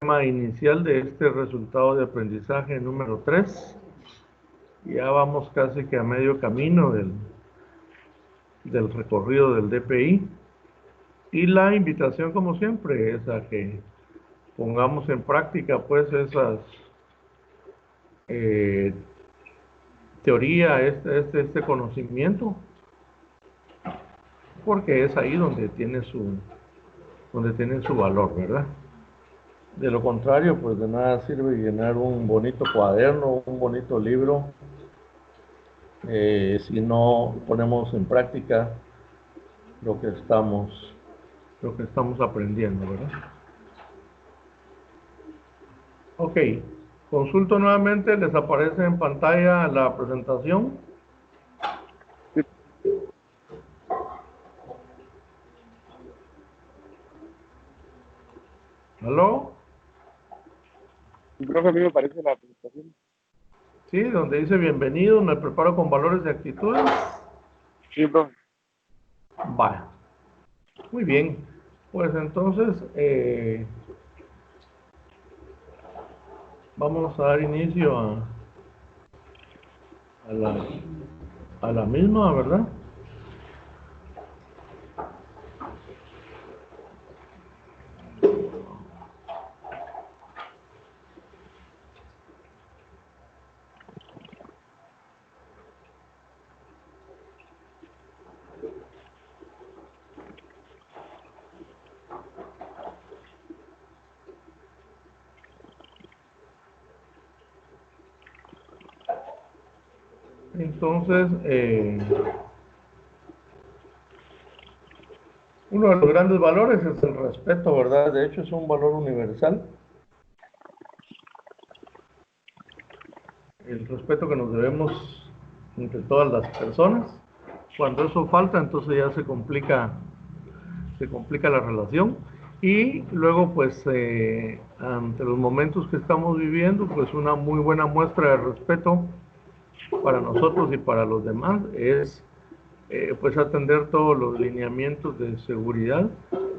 tema inicial de este resultado de aprendizaje número 3. Ya vamos casi que a medio camino del recorrido del DPI. Y la invitación, como siempre, es a que pongamos en práctica pues esas teoría, este conocimiento, porque es ahí donde tiene su valor, ¿verdad? De lo contrario, pues de nada sirve llenar un bonito cuaderno, un bonito libro, si no ponemos en práctica lo que estamos aprendiendo, ¿verdad? Ok, consulto nuevamente, les aparece en pantalla la presentación. ¿Aló? Sí, profe, a mí me parece la presentación. Sí, donde dice bienvenido, me preparo con valores de actitudes. Sí, profe. Vale, muy bien. Pues entonces, vamos a dar inicio a la misma, ¿verdad? Entonces, uno de los grandes valores es el respeto, ¿verdad? De hecho, es un valor universal. El respeto que nos debemos entre todas las personas. Cuando eso falta, entonces ya se complica la relación. Y luego, pues, ante los momentos que estamos viviendo, pues una muy buena muestra de respeto para nosotros y para los demás es pues atender todos los lineamientos de seguridad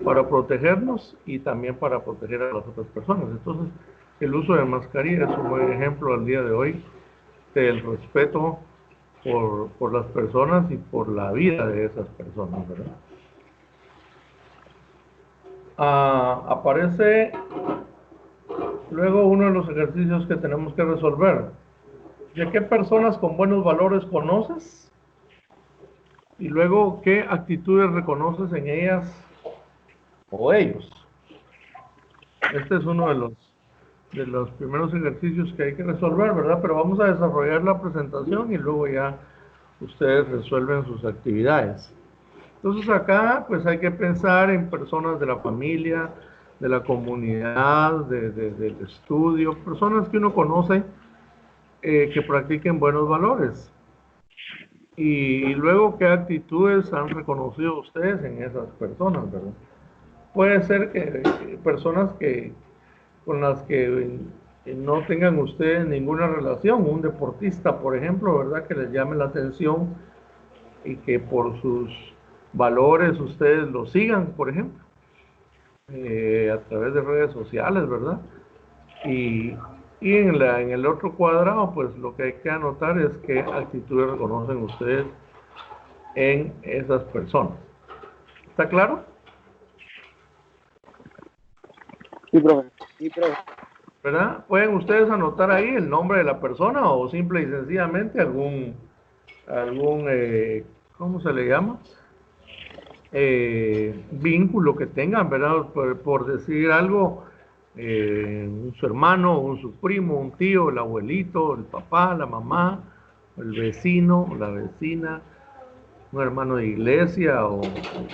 para protegernos y también para proteger a las otras personas. Entonces, el uso de mascarilla es un buen ejemplo al día de hoy del respeto por las personas y por la vida de esas personas, ¿verdad? Aparece luego uno de los ejercicios que tenemos que resolver. ¿De qué personas con buenos valores conoces? Y luego, ¿qué actitudes reconoces en ellas o ellos? Este es uno de los primeros ejercicios que hay que resolver, ¿verdad? Pero vamos a desarrollar la presentación y luego ya ustedes resuelven sus actividades. Entonces acá pues hay que pensar en personas de la familia, de la comunidad, del estudio, personas que uno conoce que practiquen buenos valores. Y luego, ¿qué actitudes han reconocido ustedes en esas personas, verdad? Puede ser que personas con las que no tengan ustedes ninguna relación, un deportista, por ejemplo, ¿verdad? Que les llame la atención y que por sus valores ustedes lo sigan, por ejemplo, a través de redes sociales, ¿verdad? Y, en el otro cuadrado, pues lo que hay que anotar es qué actitudes reconocen ustedes en esas personas. ¿Está claro? Sí, profe. Sí, profe. ¿Verdad? Pueden ustedes anotar ahí el nombre de la persona o simple y sencillamente algún ¿cómo se le llama? Vínculo que tengan, ¿verdad? Por decir algo, su hermano, su primo, un tío, el abuelito, el papá, la mamá, el vecino, la vecina, un hermano de iglesia o,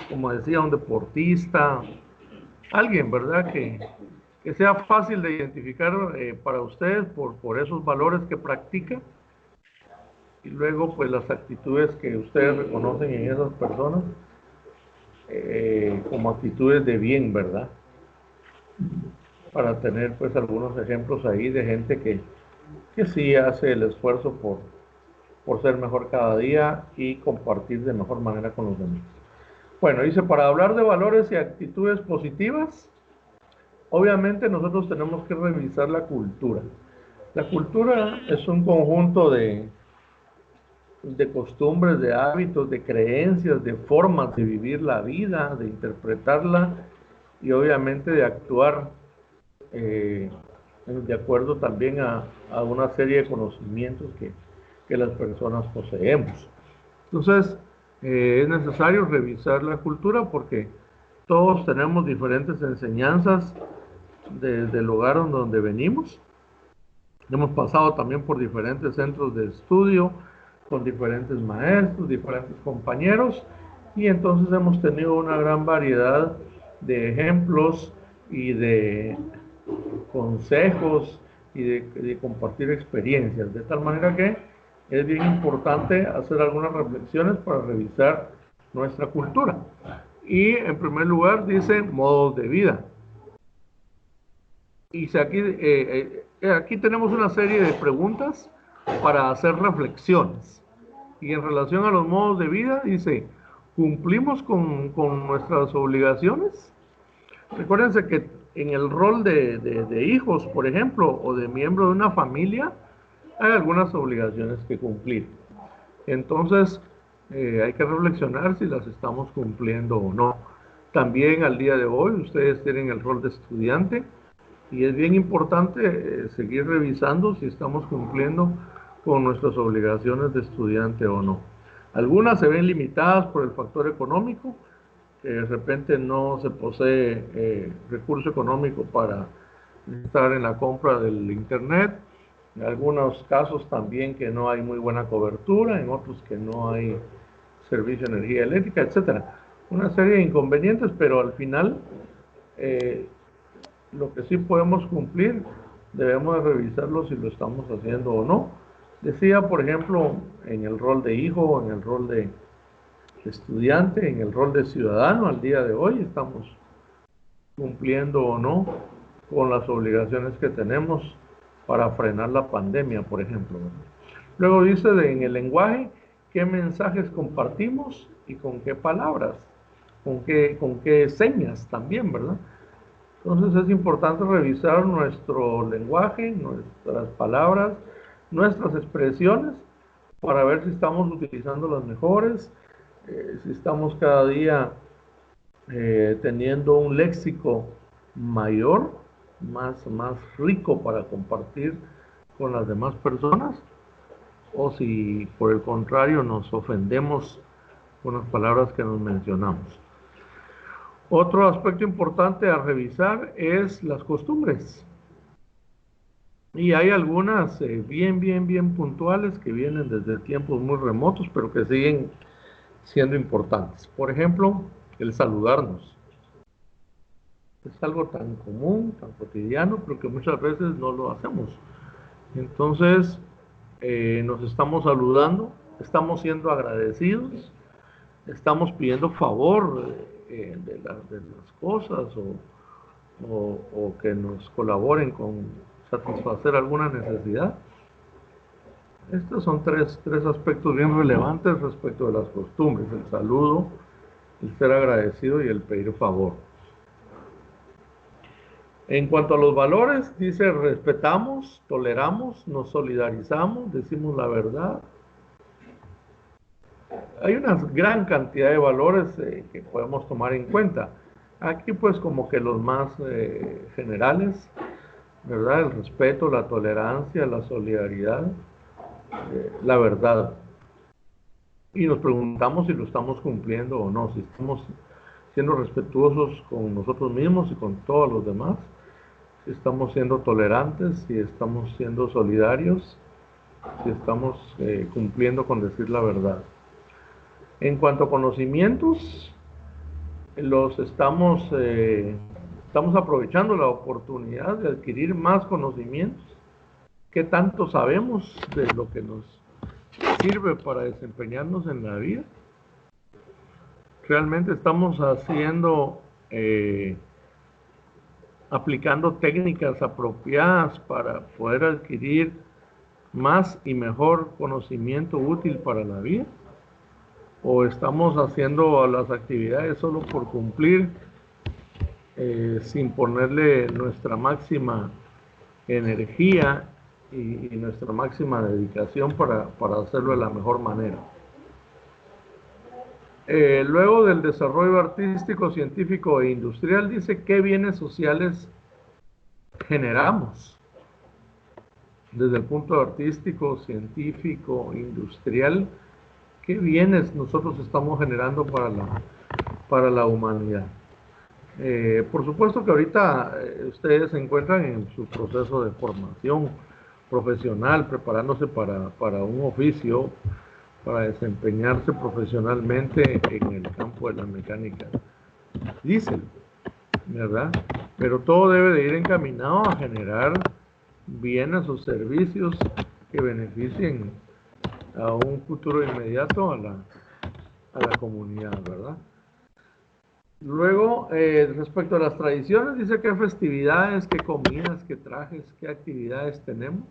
como decía, un deportista, alguien, ¿verdad? Que sea fácil de identificar para ustedes por esos valores que practica y luego pues las actitudes que ustedes reconocen en esas personas como actitudes de bien, ¿verdad? Para tener pues algunos ejemplos ahí de gente que sí hace el esfuerzo por ser mejor cada día y compartir de mejor manera con los demás. Bueno, dice, para hablar de valores y actitudes positivas, obviamente nosotros tenemos que revisar la cultura. La cultura es un conjunto de costumbres, de hábitos, de creencias, de formas de vivir la vida, de interpretarla y obviamente de actuar eh, de acuerdo también a una serie de conocimientos que las personas poseemos. Entonces, es necesario revisar la cultura porque todos tenemos diferentes enseñanzas desde el lugar donde venimos. Hemos pasado también por diferentes centros de estudio, con diferentes maestros, diferentes compañeros, y entonces hemos tenido una gran variedad de ejemplos y de consejos y de compartir experiencias, de tal manera que es bien importante hacer algunas reflexiones para revisar nuestra cultura. Y en primer lugar dice modos de vida. Y aquí tenemos una serie de preguntas para hacer reflexiones. Y en relación a los modos de vida, dice, ¿cumplimos con nuestras obligaciones? Recuérdense que en el rol de hijos, por ejemplo, o de miembro de una familia, hay algunas obligaciones que cumplir. Entonces, hay que reflexionar si las estamos cumpliendo o no. También al día de hoy, ustedes tienen el rol de estudiante y es bien importante seguir revisando si estamos cumpliendo con nuestras obligaciones de estudiante o no. Algunas se ven limitadas por el factor económico, que de repente no se posee recurso económico para estar en la compra del internet. En algunos casos también que no hay muy buena cobertura, en otros que no hay servicio de energía eléctrica, etcétera. Una serie de inconvenientes, pero al final lo que sí podemos cumplir, debemos de revisarlo si lo estamos haciendo o no. Decía, por ejemplo, en el rol de hijo, en el rol de estudiante, en el rol de ciudadano, al día de hoy estamos cumpliendo o no con las obligaciones que tenemos para frenar la pandemia, por ejemplo. Luego dice en el lenguaje, qué mensajes compartimos y con qué palabras, con qué señas también, ¿verdad? Entonces es importante revisar nuestro lenguaje, nuestras palabras, nuestras expresiones, para ver si estamos utilizando las mejores, si estamos cada día teniendo un léxico mayor, más rico para compartir con las demás personas, o si por el contrario nos ofendemos con las palabras que nos mencionamos. Otro aspecto importante a revisar es las costumbres. Y hay algunas bien puntuales que vienen desde tiempos muy remotos, pero que siguen siendo importantes. Por ejemplo, el saludarnos. Es algo tan común, tan cotidiano, pero que muchas veces no lo hacemos. Entonces, nos estamos saludando, estamos siendo agradecidos, estamos pidiendo favor de las cosas o que nos colaboren con satisfacer alguna necesidad. Estos son tres aspectos bien relevantes respecto de las costumbres: el saludo, el ser agradecido y el pedir favor. En cuanto a los valores, dice respetamos, toleramos, nos solidarizamos, decimos la verdad. Hay una gran cantidad de valores que podemos tomar en cuenta. Aquí pues como que los más generales, ¿verdad? El respeto, la tolerancia, la solidaridad, la verdad. Y nos preguntamos si lo estamos cumpliendo o no, si estamos siendo respetuosos con nosotros mismos y con todos los demás, si estamos siendo tolerantes, si estamos siendo solidarios, si estamos cumpliendo con decir la verdad. En cuanto a conocimientos, estamos aprovechando la oportunidad de adquirir más conocimientos. ¿Qué tanto sabemos de lo que nos sirve para desempeñarnos en la vida? Realmente estamos aplicando técnicas apropiadas para poder adquirir más y mejor conocimiento útil para la vida, o estamos haciendo las actividades solo por cumplir sin ponerle nuestra máxima energía y nuestra máxima dedicación para hacerlo de la mejor manera. Luego del desarrollo artístico, científico e industrial, dice qué bienes sociales generamos desde el punto artístico, científico, industrial, qué bienes nosotros estamos generando para la humanidad. Por supuesto que ahorita ustedes se encuentran en su proceso de formación profesional, preparándose para un oficio, para desempeñarse profesionalmente en el campo de la mecánica diésel, ¿verdad? Pero todo debe de ir encaminado a generar bienes o servicios que beneficien a un futuro inmediato a la comunidad, ¿verdad? Luego, respecto a las tradiciones, dice qué festividades, qué comidas, qué trajes, qué actividades tenemos.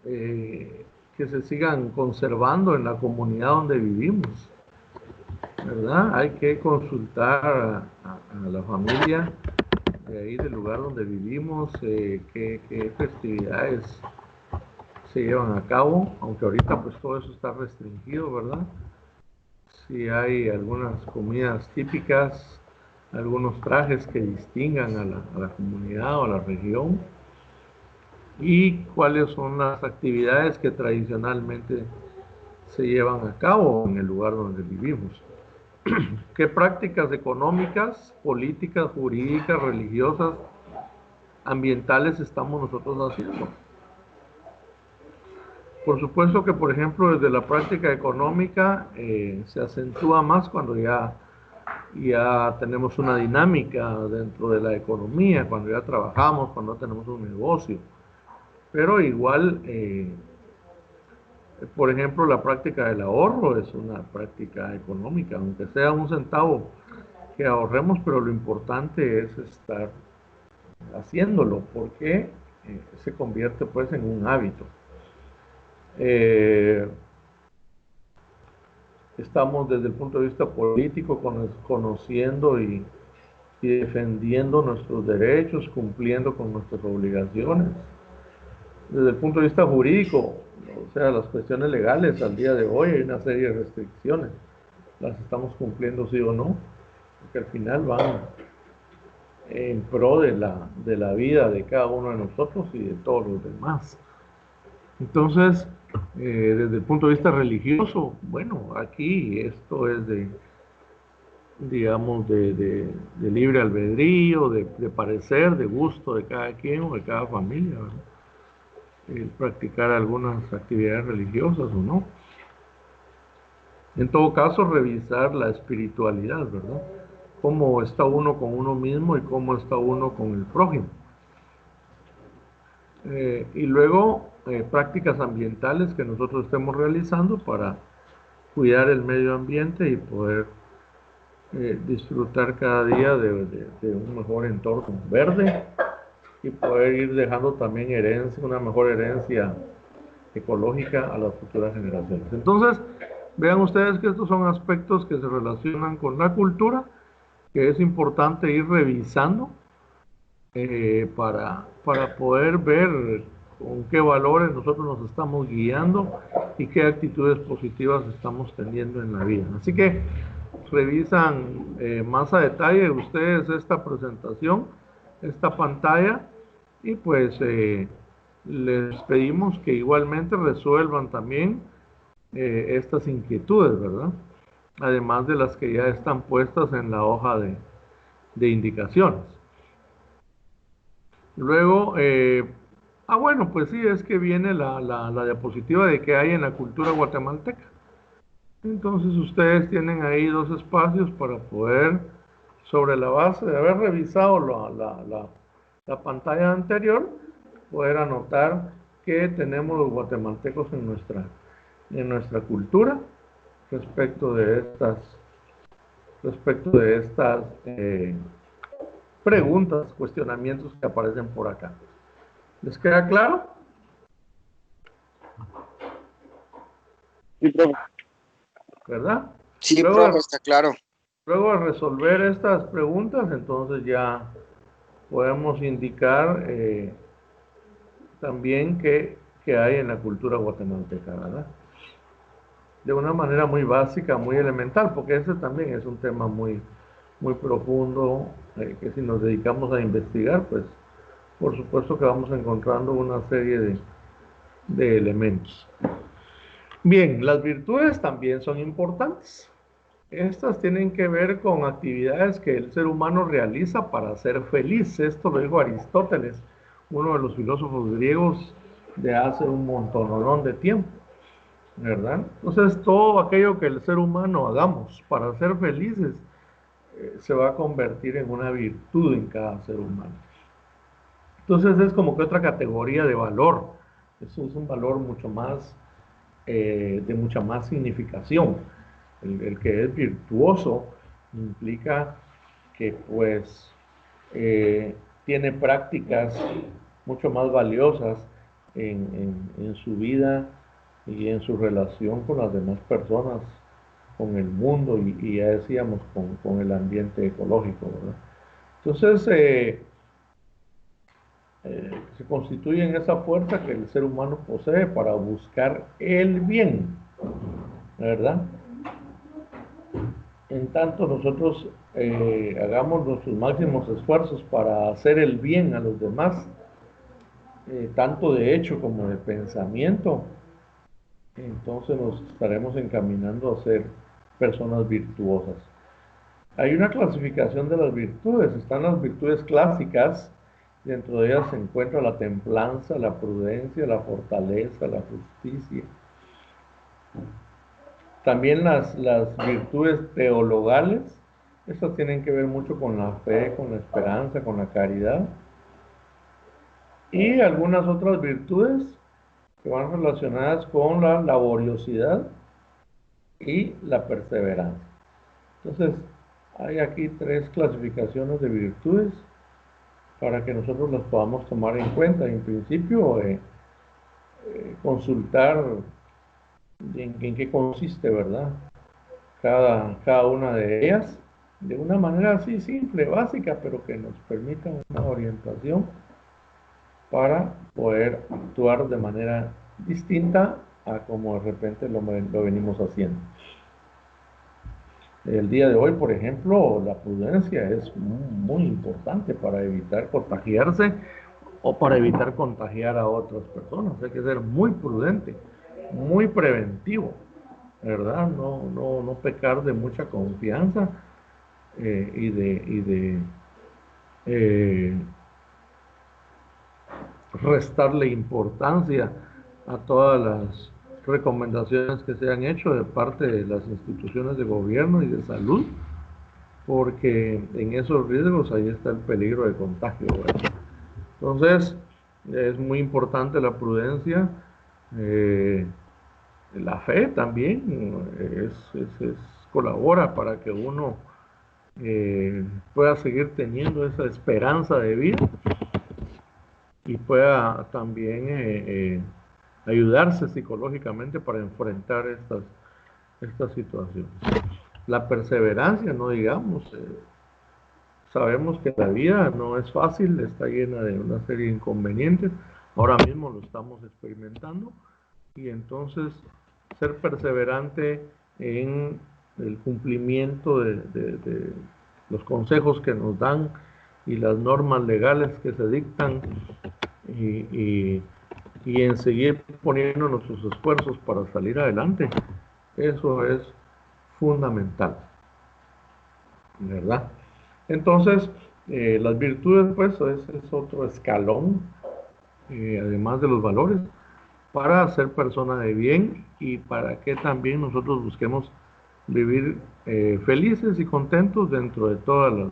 Que se sigan conservando en la comunidad donde vivimos, ¿verdad? Hay que consultar a la familia de ahí del lugar donde vivimos, qué festividades se llevan a cabo, aunque ahorita pues todo eso está restringido, ¿verdad? Si hay algunas comidas típicas, algunos trajes que distingan a la comunidad o a la región, y cuáles son las actividades que tradicionalmente se llevan a cabo en el lugar donde vivimos. ¿Qué prácticas económicas, políticas, jurídicas, religiosas, ambientales estamos nosotros haciendo? Por supuesto que, por ejemplo, desde la práctica económica se acentúa más cuando ya tenemos una dinámica dentro de la economía, cuando ya trabajamos, cuando tenemos un negocio. Pero igual, por ejemplo, la práctica del ahorro es una práctica económica, aunque sea un centavo que ahorremos, pero lo importante es estar haciéndolo, porque se convierte pues en un hábito. Estamos desde el punto de vista político conociendo y defendiendo nuestros derechos, cumpliendo con nuestras obligaciones. Desde el punto de vista jurídico, o sea, las cuestiones legales al día de hoy hay una serie de restricciones. ¿Las estamos cumpliendo sí o no? Porque al final van en pro de la vida de cada uno de nosotros y de todos los demás. Entonces, desde el punto de vista religioso, bueno, aquí esto es digamos, de libre albedrío, de parecer, de gusto de cada quien o de cada familia, ¿verdad? Practicar algunas actividades religiosas o no. En todo caso, revisar la espiritualidad, ¿verdad? Cómo está uno con uno mismo y cómo está uno con el prójimo. Y luego, prácticas ambientales que nosotros estemos realizando para cuidar el medio ambiente y poder disfrutar cada día de un mejor entorno verde y poder ir dejando también una mejor herencia ecológica a las futuras generaciones. Entonces, vean ustedes que estos son aspectos que se relacionan con la cultura, que es importante ir revisando para poder ver con qué valores nosotros nos estamos guiando y qué actitudes positivas estamos teniendo en la vida. Así que revisan más a detalle ustedes esta presentación, esta pantalla, y pues les pedimos que igualmente resuelvan también estas inquietudes, ¿verdad? Además de las que ya están puestas en la hoja de indicaciones. Luego, bueno, pues sí, es que viene la diapositiva de qué hay en la cultura guatemalteca. Entonces ustedes tienen ahí dos espacios para poder, sobre la base de haber revisado la pantalla anterior, poder anotar qué tenemos los guatemaltecos en nuestra cultura respecto de estas preguntas, cuestionamientos que aparecen por acá. ¿Les queda claro? Sí, profe. ¿Verdad? Sí, Luego profe, está claro. Luego de resolver estas preguntas, entonces ya podemos indicar también qué hay en la cultura guatemalteca, ¿verdad? De una manera muy básica, muy elemental, porque ese también es un tema muy, muy profundo, que si nos dedicamos a investigar, pues por supuesto que vamos encontrando una serie de elementos. Bien, las virtudes también son importantes. Estas tienen que ver con actividades que el ser humano realiza para ser feliz. Esto lo dijo Aristóteles, uno de los filósofos griegos de hace un montonón de tiempo, ¿verdad? Entonces, todo aquello que el ser humano hagamos para ser felices se va a convertir en una virtud en cada ser humano. Entonces, es como que otra categoría de valor. Eso es un valor mucho más, de mucha más significación. El que es virtuoso implica que pues tiene prácticas mucho más valiosas en su vida y en su relación con las demás personas, con el mundo y ya decíamos con el ambiente ecológico, ¿verdad? Entonces se constituye en esa fuerza que el ser humano posee para buscar el bien, ¿verdad? En tanto nosotros hagamos nuestros máximos esfuerzos para hacer el bien a los demás, tanto de hecho como de pensamiento, entonces nos estaremos encaminando a ser personas virtuosas. Hay una clasificación de las virtudes, están las virtudes clásicas, dentro de ellas se encuentra la templanza, la prudencia, la fortaleza, la justicia. También las virtudes teologales, estas tienen que ver mucho con la fe, con la esperanza, con la caridad. Y algunas otras virtudes que van relacionadas con la laboriosidad y la perseverancia. Entonces, hay aquí tres clasificaciones de virtudes para que nosotros las podamos tomar en cuenta. En principio, consultar en qué consiste, ¿verdad? Cada una de ellas, de una manera así simple, básica, pero que nos permita una orientación para poder actuar de manera distinta a como de repente lo venimos haciendo. El día de hoy, por ejemplo, la prudencia es muy importante para evitar contagiarse o para evitar contagiar a otras personas. Hay que ser muy prudente, muy preventivo, ¿verdad? No pecar de mucha confianza y de restarle importancia a todas las recomendaciones que se han hecho de parte de las instituciones de gobierno y de salud, porque en esos riesgos ahí está el peligro de contagio, ¿verdad? Entonces, es muy importante la prudencia, la fe también colabora para que uno pueda seguir teniendo esa esperanza de vida y pueda también ayudarse psicológicamente para enfrentar estas situaciones. La perseverancia, no digamos, sabemos que la vida no es fácil, está llena de una serie de inconvenientes, ahora mismo lo estamos experimentando, y entonces ser perseverante en el cumplimiento de los consejos que nos dan y las normas legales que se dictan y en seguir poniendo nuestros esfuerzos para salir adelante, eso es fundamental, ¿verdad? Entonces, las virtudes, pues, es otro escalón, además de los valores, para ser persona de bien y para que también nosotros busquemos vivir felices y contentos dentro de todas las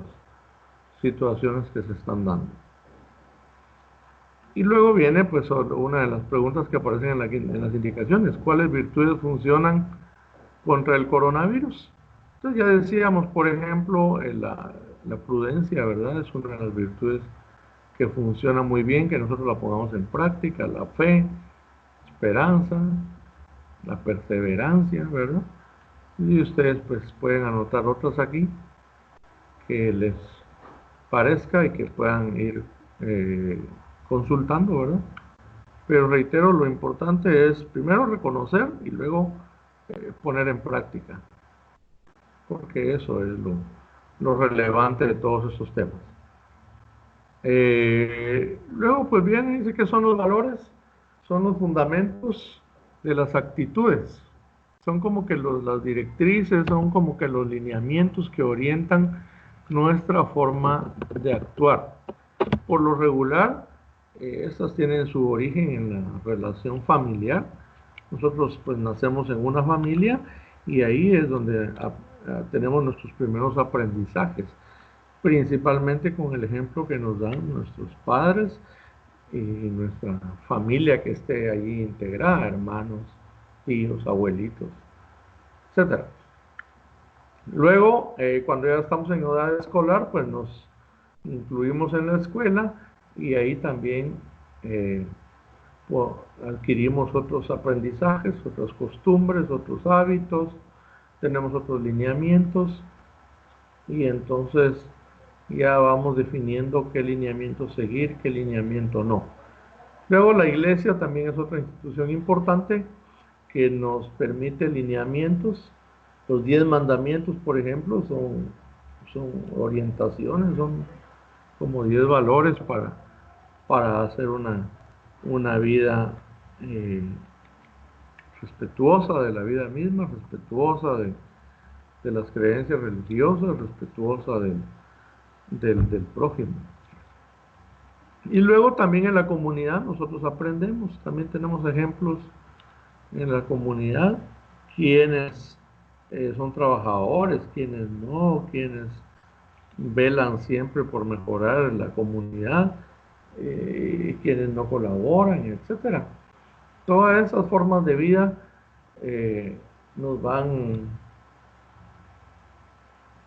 situaciones que se están dando. Y luego viene pues una de las preguntas que aparecen en las indicaciones: ¿cuáles virtudes funcionan contra el coronavirus? Entonces ya decíamos, por ejemplo, la prudencia, ¿verdad? Es una de las virtudes que funciona muy bien, que nosotros la pongamos en práctica. La fe, esperanza, la perseverancia, ¿verdad? Y ustedes pues pueden anotar otras aquí que les parezca y que puedan ir consultando, ¿verdad? Pero reitero, lo importante es primero reconocer y luego poner en práctica, porque eso es lo relevante de todos estos temas. Luego, pues viene, dice que son los valores, son los fundamentos de las actitudes, son como que las directrices, son como que los lineamientos que orientan nuestra forma de actuar. Por lo regular, estas tienen su origen en la relación familiar. Nosotros pues nacemos en una familia y ahí es donde tenemos nuestros primeros aprendizajes, principalmente con el ejemplo que nos dan nuestros padres y nuestra familia que esté ahí integrada, hermanos, tíos, abuelitos, etcétera. Luego, cuando ya estamos en edad escolar, pues nos incluimos en la escuela y ahí también adquirimos otros aprendizajes, otras costumbres, otros hábitos, tenemos otros lineamientos y entonces ya vamos definiendo qué lineamiento seguir, qué lineamiento no. Luego la iglesia también es otra institución importante que nos permite lineamientos. Los 10 mandamientos, por ejemplo, son orientaciones, son como 10 valores para hacer una vida respetuosa de la vida misma, respetuosa de las creencias religiosas, respetuosa del prójimo. Y luego también en la comunidad nosotros aprendemos, también tenemos ejemplos en la comunidad, quienes son trabajadores, quienes no, quienes velan siempre por mejorar la comunidad, quienes no colaboran, etcétera. Todas esas formas de vida nos van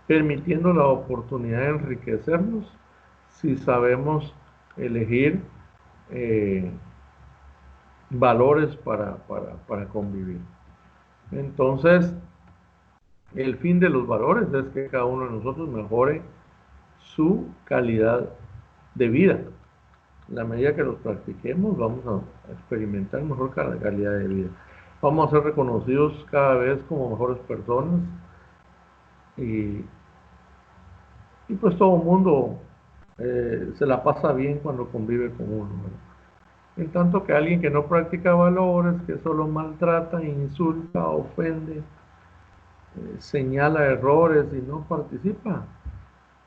permitiendo la oportunidad de enriquecernos si sabemos elegir valores para convivir. Entonces, el fin de los valores es que cada uno de nosotros mejore su calidad de vida. En la medida que los practiquemos, vamos a experimentar mejor calidad de vida. Vamos a ser reconocidos cada vez como mejores personas y pues todo el mundo se la pasa bien cuando convive con uno, ¿verdad? En tanto que alguien que no practica valores, que solo maltrata, insulta, ofende, señala errores y no participa,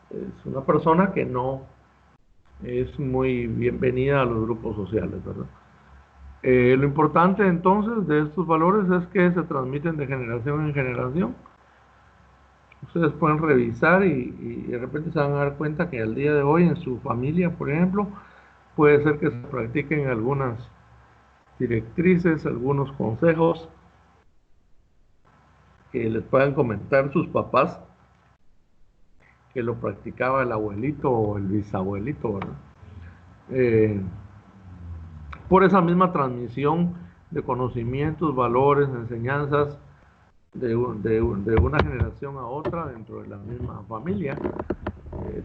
es una persona que no es muy bienvenida a los grupos sociales, ¿verdad? Lo importante entonces de estos valores es que se transmiten de generación en generación. Ustedes pueden revisar y de repente se van a dar cuenta que al día de hoy en su familia, por ejemplo, puede ser que se practiquen algunas directrices, algunos consejos que les puedan comentar sus papás, que lo practicaba el abuelito o el bisabuelito, ¿verdad? Por esa misma transmisión de conocimientos, valores, enseñanzas de una generación a otra dentro de la misma familia,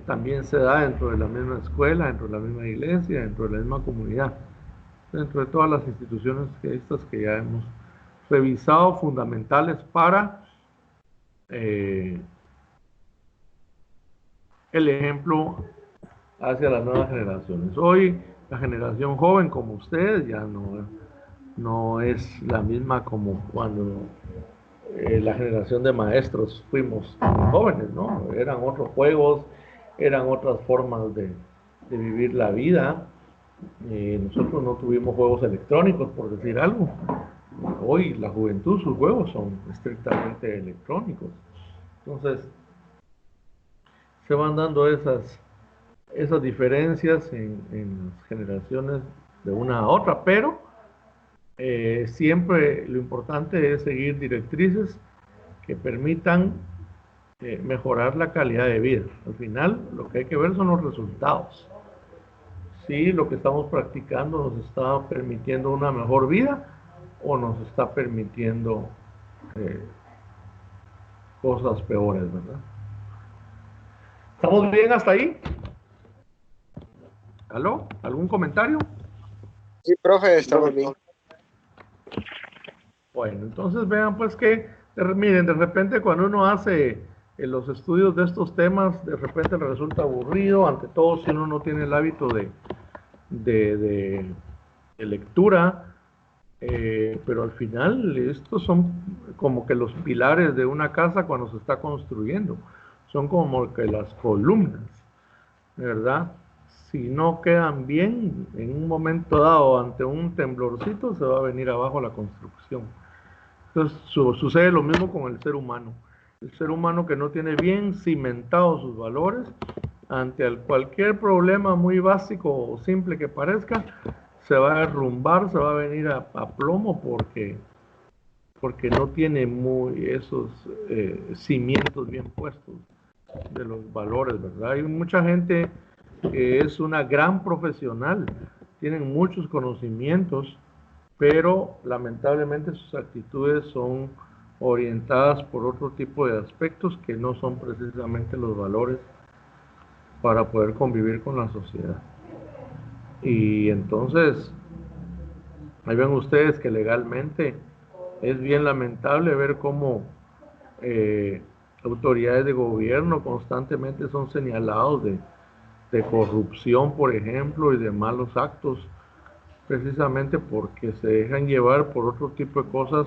también se da dentro de la misma escuela, dentro de la misma iglesia, dentro de la misma comunidad, dentro de todas las instituciones que ya hemos revisado, fundamentales para el ejemplo hacia las nuevas generaciones. Hoy la generación joven como ustedes ya no es la misma como cuando la generación de maestros fuimos jóvenes, ¿no? Eran otros juegos, eran otras formas de vivir la vida. Nosotros no tuvimos juegos electrónicos, por decir algo. Hoy la juventud, sus juegos son estrictamente electrónicos. Entonces, se van dando esas diferencias en las generaciones de una a otra, pero siempre lo importante es seguir directrices que permitan mejorar la calidad de vida. Al final, lo que hay que ver son los resultados. Si lo que estamos practicando nos está permitiendo una mejor vida o nos está permitiendo cosas peores, ¿verdad? ¿Estamos bien hasta ahí? ¿Aló? ¿Algún comentario? Sí, profe, estamos bien. Bueno, entonces vean pues que, miren, de repente cuando uno hace los estudios de estos temas, de repente le resulta aburrido, ante todo si uno no tiene el hábito de, de- de lectura, pero al final estos son como que los pilares de una casa cuando se está construyendo, son como que las columnas, ¿verdad? Si no quedan bien, en un momento dado, ante un temblorcito, se va a venir abajo la construcción. Entonces sucede lo mismo con el ser humano. El ser humano que no tiene bien cimentados sus valores, ante cualquier problema muy básico o simple que parezca, se va a derrumbar, se va a venir a plomo porque no tiene muy esos cimientos bien puestos de los valores, ¿verdad? Hay mucha gente que es una gran profesional, tienen muchos conocimientos, pero lamentablemente sus actitudes son orientadas por otro tipo de aspectos que no son precisamente los valores para poder convivir con la sociedad. Y entonces, ahí ven ustedes que legalmente es bien lamentable ver cómo eh, autoridades de gobierno constantemente son señalados de corrupción, por ejemplo, y de malos actos, precisamente porque se dejan llevar por otro tipo de cosas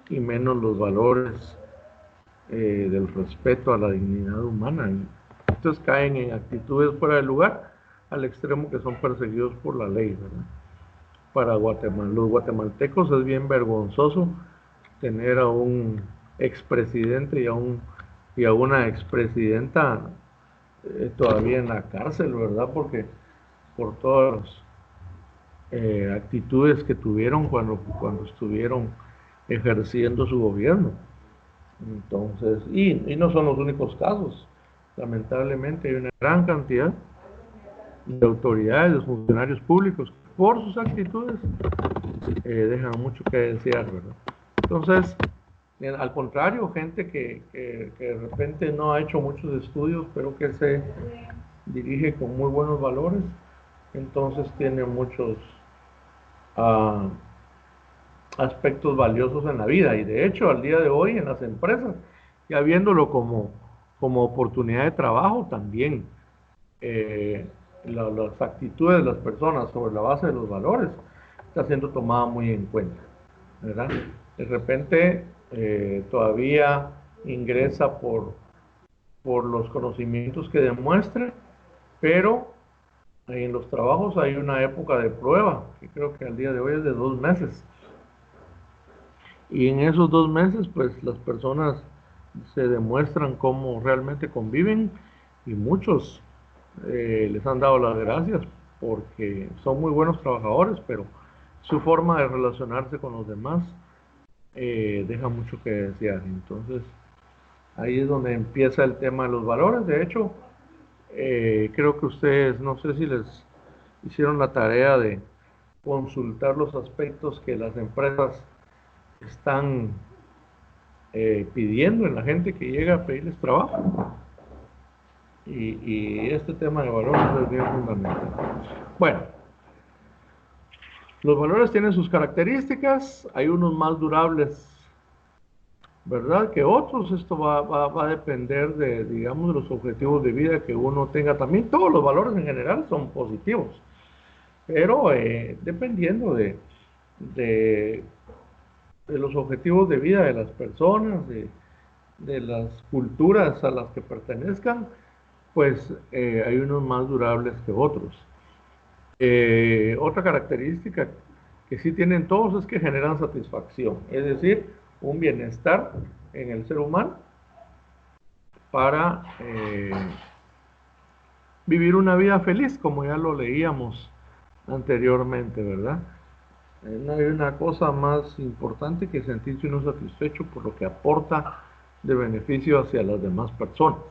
y menos los valores del respeto a la dignidad humana. Entonces caen en actitudes fuera de lugar al extremo que son perseguidos por la ley, ¿verdad? Para Guatemala, los guatemaltecos es bien vergonzoso tener a un expresidente y a una expresidenta todavía en la cárcel, ¿verdad? Porque por todas las actitudes que tuvieron cuando estuvieron ejerciendo su gobierno. Entonces, y no son los únicos casos. Lamentablemente hay una gran cantidad de autoridades, de funcionarios públicos, por sus actitudes, dejan mucho que desear, ¿verdad? Entonces, al contrario, gente que de repente no ha hecho muchos estudios, pero que se dirige con muy buenos valores, entonces tiene muchos uh, aspectos valiosos en la vida. Y de hecho, al día de hoy en las empresas, ya viéndolo como oportunidad de trabajo también, eh, las actitudes de las personas sobre la base de los valores está siendo tomada muy en cuenta, ¿verdad? De repente todavía ingresa por los conocimientos que demuestre, pero en los trabajos hay una época de prueba, que creo que al día de hoy es de 2 meses. Y en esos 2 meses, pues las personas se demuestran cómo realmente conviven y muchos les han dado las gracias porque son muy buenos trabajadores, pero su forma de relacionarse con los demás deja mucho que desear. Entonces, ahí es donde empieza el tema de los valores. De hecho, creo que ustedes, no sé si les hicieron la tarea de consultar los aspectos que las empresas están pidiendo en la gente que llega a pedirles trabajo. Y este tema de valores es bien fundamental. Bueno, los valores tienen sus características, hay unos más durables, ¿verdad? Que otros. Esto va a depender de, digamos, de los objetivos de vida que uno tenga también. Todos los valores en general son positivos, pero dependiendo de, de los objetivos de vida de las personas, de las culturas a las que pertenezcan, pues hay unos más durables que otros. Otra característica que sí tienen todos es que generan satisfacción, es decir, un bienestar en el ser humano para vivir una vida feliz, como ya lo leíamos anteriormente, ¿verdad? No hay una cosa más importante que sentirse uno satisfecho por lo que aporta de beneficio hacia las demás personas.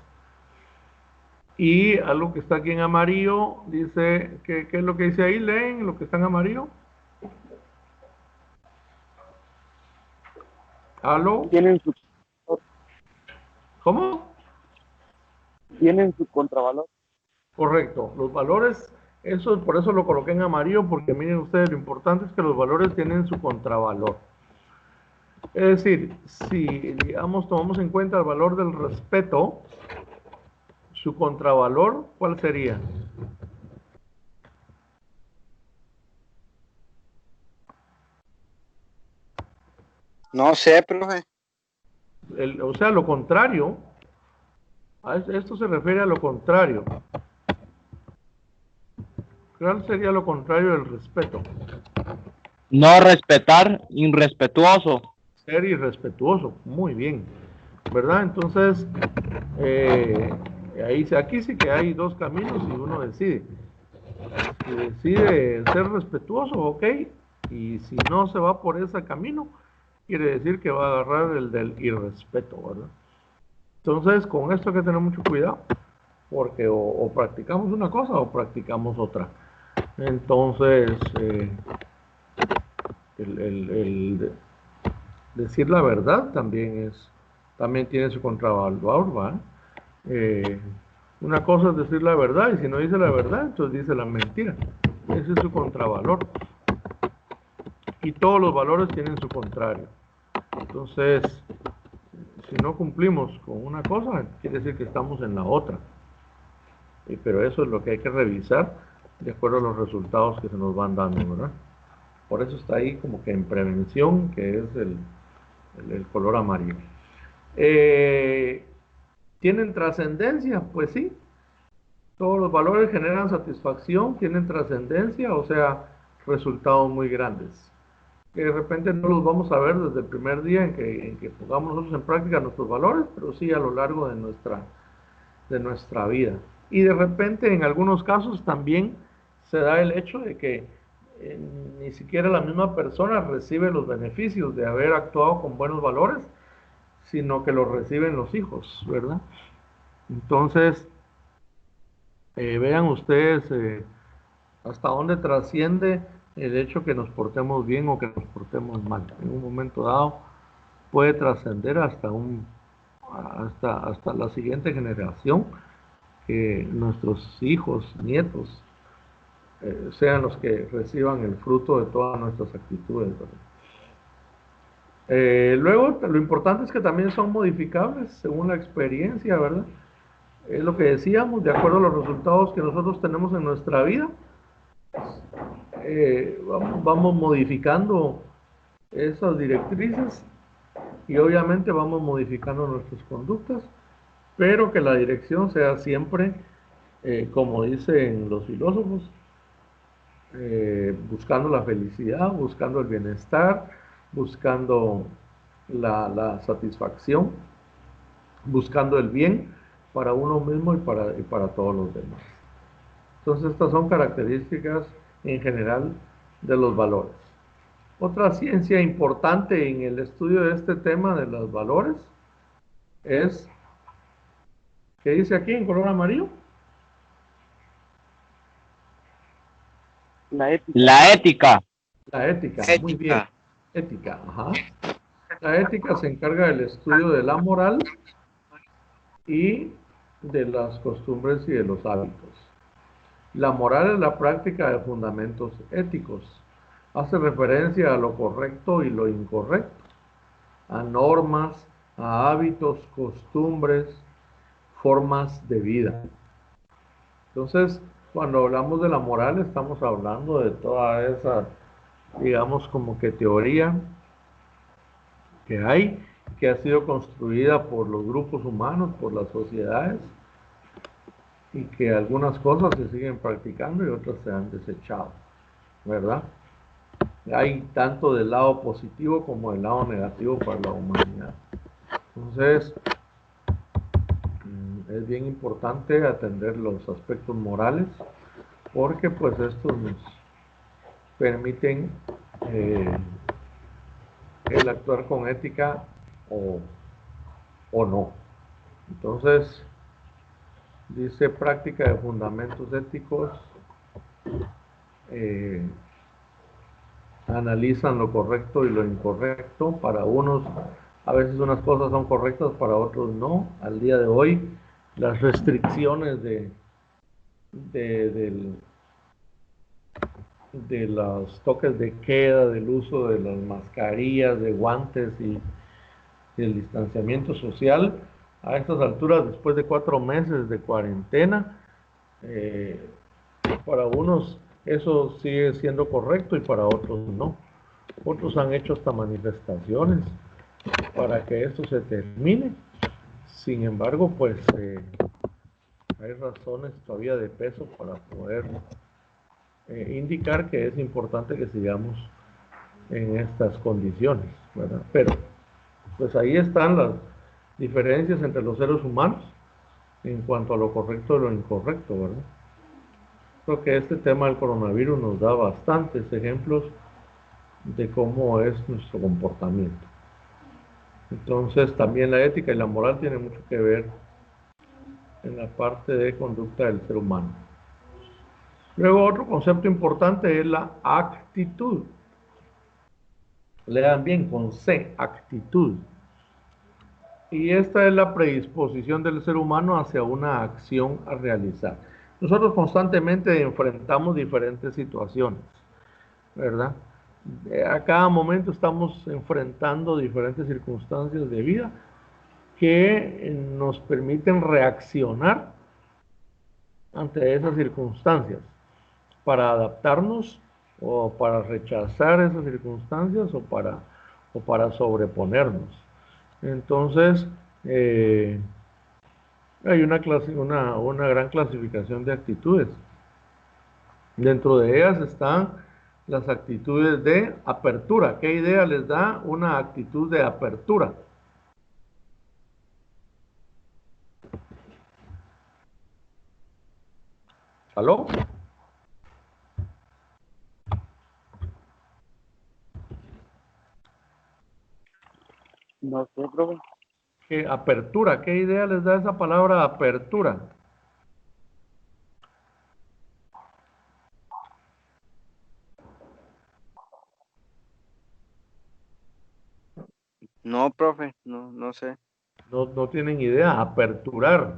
Y algo que está aquí en amarillo, dice, ¿qué es lo que dice ahí? ¿Leen lo que está en amarillo? ¿Aló? Tienen su, ¿Cómo? tienen su contravalor. Correcto. Los valores, eso, por eso lo coloqué en amarillo, porque miren ustedes, lo importante es que los valores tienen su contravalor. Es decir, si, digamos, tomamos en cuenta el valor del respeto, su contravalor, ¿cuál sería? No sé, profe. O sea, lo contrario, esto se refiere a lo contrario. ¿Cuál sería lo contrario del respeto? No respetar, irrespetuoso. Ser irrespetuoso, muy bien, ¿verdad? Entonces, aquí sí que hay dos caminos y uno decide. Si decide ser respetuoso, ok, y si no se va por ese camino, quiere decir que va a agarrar el del irrespeto, ¿verdad? Entonces, con esto hay que tener mucho cuidado, porque o practicamos una cosa o practicamos otra. Entonces, el decir la verdad también tiene su contravalor, ¿va? Una cosa es decir la verdad, y si no dice la verdad, entonces dice la mentira. Ese es su contravalor. Y todos los valores tienen su contrario. Entonces, si no cumplimos con una cosa, quiere decir que estamos en la otra. Pero eso es lo que hay que revisar de acuerdo a los resultados que se nos van dando, ¿verdad? Por eso está ahí como que en prevención, que es el color amarillo. ¿Tienen trascendencia? Pues sí. Todos los valores generan satisfacción, tienen trascendencia, o sea, resultados muy grandes. Que de repente no los vamos a ver desde el primer día en que pongamos nosotros en práctica nuestros valores, pero sí a lo largo de nuestra vida. Y de repente en algunos casos también se da el hecho de que ni siquiera la misma persona recibe los beneficios de haber actuado con buenos valores, sino que los reciben los hijos, ¿verdad? Entonces, vean ustedes hasta dónde trasciende el hecho que nos portemos bien o que nos portemos mal. En un momento dado puede trascender hasta la siguiente generación, que nuestros hijos, nietos, sean los que reciban el fruto de todas nuestras actitudes, ¿verdad? Luego, lo importante es que también son modificables según la experiencia, ¿verdad? Es lo que decíamos, de acuerdo a los resultados que nosotros tenemos en nuestra vida, vamos modificando esas directrices y obviamente vamos modificando nuestras conductas, pero que la dirección sea siempre, como dicen los filósofos, buscando la felicidad, buscando el bienestar, buscando la satisfacción, buscando el bien para uno mismo y para todos los demás. Entonces, estas son características en general de los valores. Otra ciencia importante en el estudio de este tema de los valores es, ¿qué dice aquí en color amarillo? La ética. La ética. La ética, muy bien. Ética, ajá. La ética se encarga del estudio de la moral y de las costumbres y de los hábitos. La moral es la práctica de fundamentos éticos. Hace referencia a lo correcto y lo incorrecto, a normas, a hábitos, costumbres, formas de vida. Entonces, cuando hablamos de la moral, estamos hablando de toda esa, digamos, como que teoría que hay, que ha sido construida por los grupos humanos, por las sociedades, y que algunas cosas se siguen practicando y otras se han desechado, ¿verdad? Hay tanto del lado positivo como del lado negativo para la humanidad. Entonces, es bien importante atender los aspectos morales, porque pues estos nos permiten el actuar con ética o no. Entonces, dice práctica de fundamentos éticos, analizan lo correcto y lo incorrecto. Para unos, a veces unas cosas son correctas, para otros no. Al día de hoy, las restricciones de los toques de queda, del uso de las mascarillas, de guantes y el distanciamiento social. A estas alturas, después de 4 meses de cuarentena, para unos eso sigue siendo correcto y para otros no. Otros han hecho hasta manifestaciones para que esto se termine. Sin embargo, pues hay razones todavía de peso para poder indicar que es importante que sigamos en estas condiciones, ¿verdad? Pero pues ahí están las diferencias entre los seres humanos en cuanto a lo correcto y lo incorrecto, ¿verdad? Creo que este tema del coronavirus nos da bastantes ejemplos de cómo es nuestro comportamiento. Entonces también la ética y la moral tienen mucho que ver en la parte de conducta del ser humano. Luego otro concepto importante es la actitud. Lean bien con C, actitud. Y esta es la predisposición del ser humano hacia una acción a realizar. Nosotros constantemente enfrentamos diferentes situaciones, ¿verdad? A cada momento estamos enfrentando diferentes circunstancias de vida que nos permiten reaccionar ante esas circunstancias para adaptarnos o para rechazar esas circunstancias o para sobreponernos. Entonces, hay una gran clasificación de actitudes. Dentro de ellas están las actitudes de apertura. ¿Qué idea les da una actitud de apertura? ¿Aló? No sé, profe. ¿Qué apertura? ¿Qué idea les da esa palabra apertura? No, profe, no, no sé. No tienen idea. Aperturar.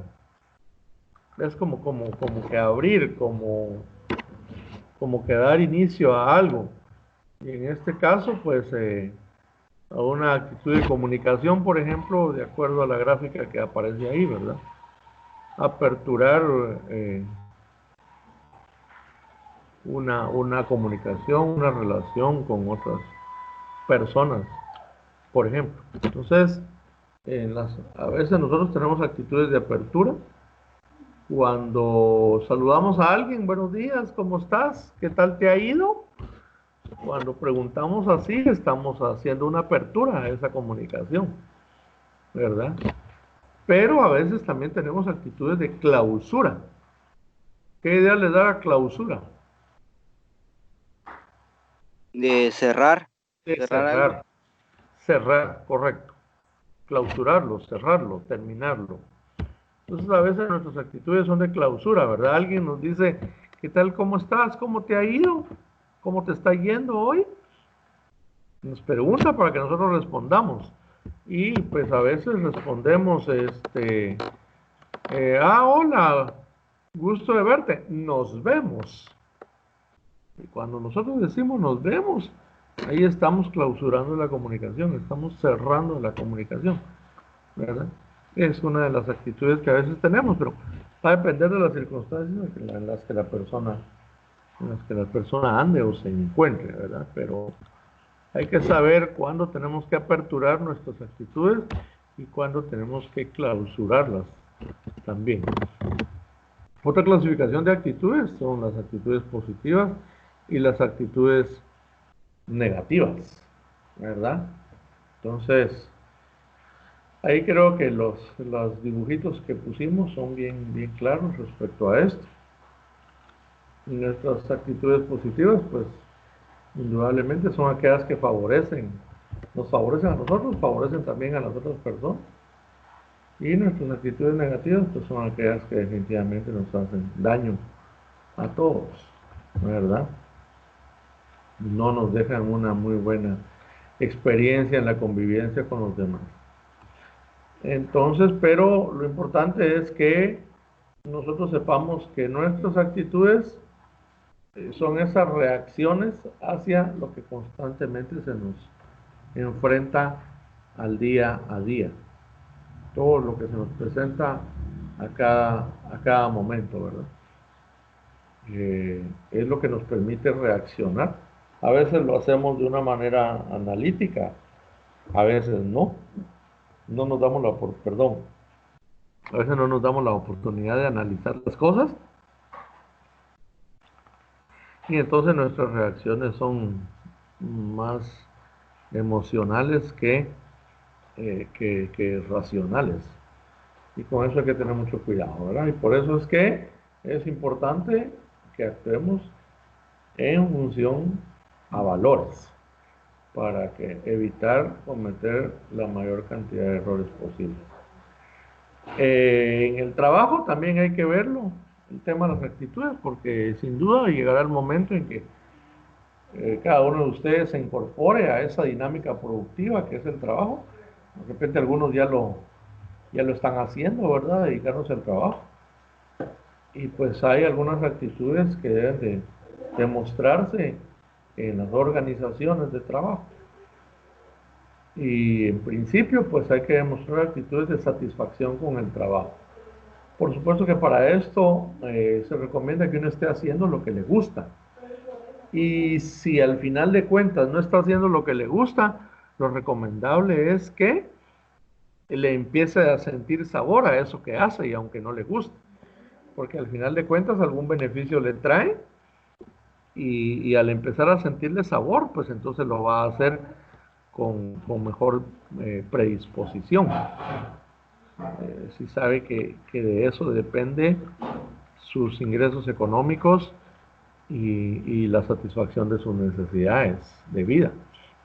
Es como que abrir, como que dar inicio a algo. Y en este caso, pues, a una actitud de comunicación, por ejemplo, de acuerdo a la gráfica que aparece ahí, ¿verdad? Aperturar una comunicación, una relación con otras personas, por ejemplo. Entonces, a veces nosotros tenemos actitudes de apertura. Cuando saludamos a alguien, buenos días, ¿cómo estás? ¿Qué tal te ha ido? Cuando preguntamos así, estamos haciendo una apertura a esa comunicación, ¿verdad? Pero a veces también tenemos actitudes de clausura. ¿Qué idea le da la clausura? De cerrar, De cerrar algo. cerrar, correcto. Clausurarlo, cerrarlo, terminarlo. Entonces a veces nuestras actitudes son de clausura, ¿verdad? Alguien nos dice, ¿qué tal, cómo estás? ¿Cómo te ha ido? ¿Cómo te está yendo hoy? Nos pregunta para que nosotros respondamos. Y pues a veces respondemos, hola, gusto de verte, nos vemos. Y cuando nosotros decimos nos vemos, ahí estamos clausurando la comunicación, estamos cerrando la comunicación, ¿verdad? Es una de las actitudes que a veces tenemos, pero va a depender de las circunstancias en las que la persona ande o se encuentre, ¿verdad? Pero hay que saber cuándo tenemos que aperturar nuestras actitudes y cuándo tenemos que clausurarlas también. Otra clasificación de actitudes son las actitudes positivas y las actitudes negativas, ¿verdad? Entonces, ahí creo que los dibujitos que pusimos son bien claros respecto a esto. Y nuestras actitudes positivas, pues, indudablemente son aquellas que nos favorecen a nosotros, favorecen también a las otras personas. Y nuestras actitudes negativas, pues, son aquellas que definitivamente nos hacen daño a todos, ¿verdad? No nos dejan una muy buena experiencia en la convivencia con los demás. Entonces, pero lo importante es que nosotros sepamos que nuestras actitudes son esas reacciones hacia lo que constantemente se nos enfrenta al día a día. Todo lo que se nos presenta a cada momento, ¿verdad? Es lo que nos permite reaccionar. A veces lo hacemos de una manera analítica, a veces no. No nos damos a veces no nos damos la oportunidad de analizar las cosas y entonces nuestras reacciones son más emocionales que racionales. Y con eso hay que tener mucho cuidado, ¿verdad? Y por eso es que es importante que actuemos en función a valores para que evitar cometer la mayor cantidad de errores posibles. En el trabajo también hay que verlo, el tema de las actitudes, porque sin duda llegará el momento en que cada uno de ustedes se incorpore a esa dinámica productiva que es el trabajo. De repente algunos ya lo están haciendo, ¿verdad? Dedicarnos al trabajo. Y pues hay algunas actitudes que deben de demostrarse en las organizaciones de trabajo. Y en principio, pues hay que demostrar actitudes de satisfacción con el trabajo. Por supuesto que para esto se recomienda que uno esté haciendo lo que le gusta. Y si al final de cuentas no está haciendo lo que le gusta, lo recomendable es que le empiece a sentir sabor a eso que hace y aunque no le guste. Porque al final de cuentas algún beneficio le trae y al empezar a sentirle sabor, pues entonces lo va a hacer con mejor predisposición. Si sabe que de eso depende sus ingresos económicos y la satisfacción de sus necesidades de vida,